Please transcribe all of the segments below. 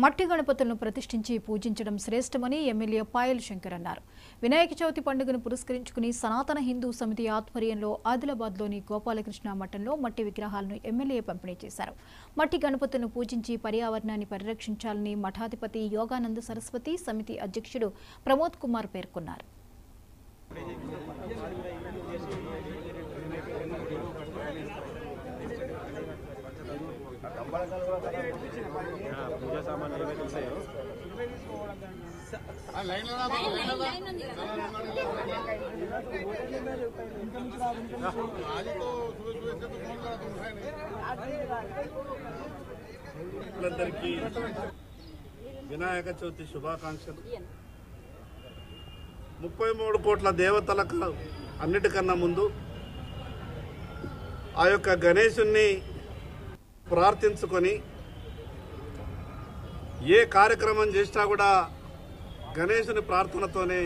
మట్టి గణపతులను ప్రతిష్ఠించి పూజించడం శ్రేష్టమని ఎమ్మెల్యే పాయల్ శంకర్ అన్నారు. వినాయక చవితి పండుగను పురస్కరించుకుని సనాతన హిందూ సమితి ఆధ్వర్యంలో ఆదిలాబాద్లోని గోపాలకృష్ణ మఠంలో మట్టి విగ్రహాలను ఎమ్మెల్యే పంపిణీ చేశారు. మట్టి గణపతులను పూజించి పర్యావరణాన్ని పరిరక్షించాలని మఠాధిపతి యోగానంద సరస్వతి సమితి అధ్యక్షుడు ప్రమోద్ కుమార్ పేర్కొన్నారు. पूजा सामान వినాయక చవితి శుభాకాంక్షలు. 33 కోట్ల దేవతలకు అన్నిటికన్నా ముందు ఆ యొక్క గణేశుణ్ణి ప్రార్థించుకొని ఏ కార్యక్రమం చేసినా కూడా గణేశుని ప్రార్థనతోనే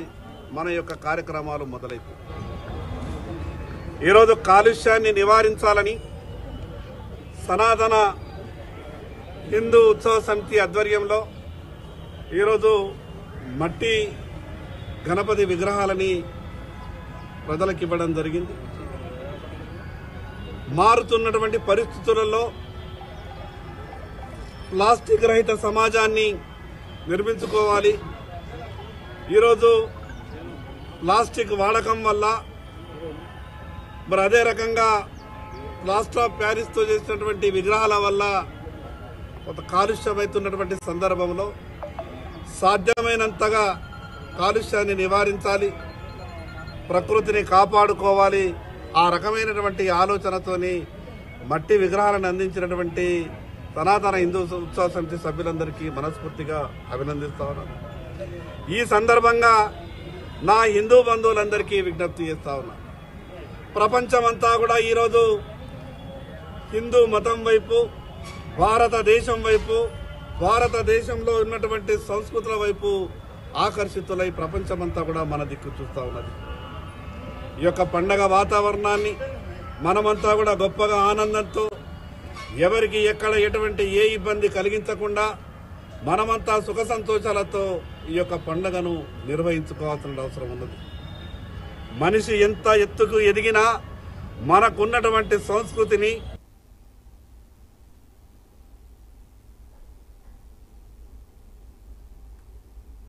మన యొక్క కార్యక్రమాలు మొదలవుతాయి. ఈరోజు కాలుష్యాన్ని నివారించాలని సనాతన హిందూ ఉత్సవ సమితి ఆధ్వర్యంలో ఈరోజు మట్టి గణపతి విగ్రహాలని ప్రజలకు ఇవ్వడం జరిగింది. మారుతున్నటువంటి పరిస్థితులలో ప్లాస్టిక్ రహిత సమాజాన్ని నిర్మించుకోవాలి. ఈరోజు ప్లాస్టిక్ వాడకం వల్ల మరి అదే రకంగా ప్లాస్టర్ ఆఫ్ ప్యారిస్తో చేసినటువంటి విగ్రహాల వల్ల కొంత కాలుష్యమవుతున్నటువంటి సందర్భంలో సాధ్యమైనంతగా కాలుష్యాన్ని నివారించాలి, ప్రకృతిని కాపాడుకోవాలి. ఆ రకమైనటువంటి ఆలోచనతోని మట్టి విగ్రహాలను అందించినటువంటి సనాతన హిందూ ఉత్సవ సమితి సభ్యులందరికీ మనస్ఫూర్తిగా అభినందిస్తా ఉన్నాను. ఈ సందర్భంగా నా హిందూ బంధువులందరికీ విజ్ఞప్తి చేస్తా ఉన్నా. ప్రపంచమంతా కూడా ఈరోజు హిందూ మతం వైపు, భారతదేశం వైపు, భారతదేశంలో ఉన్నటువంటి సంస్కృతుల వైపు ఆకర్షితులై ప్రపంచమంతా కూడా మన దిక్కు చూస్తూ ఉన్నది. ఈ యొక్క పండగ వాతావరణాన్ని మనమంతా కూడా గొప్పగా ఆనందంతో, ఎవరికి ఎక్కడ ఎటువంటి ఏ ఇబ్బంది కలిగించకుండా మనమంతా సుఖ సంతోషాలతో ఈ యొక్క పండుగను నిర్వహించుకోవాల్సిన అవసరం ఉన్నది. మనిషి ఎంత ఎత్తుకు ఎదిగినా మనకున్నటువంటి సంస్కృతిని,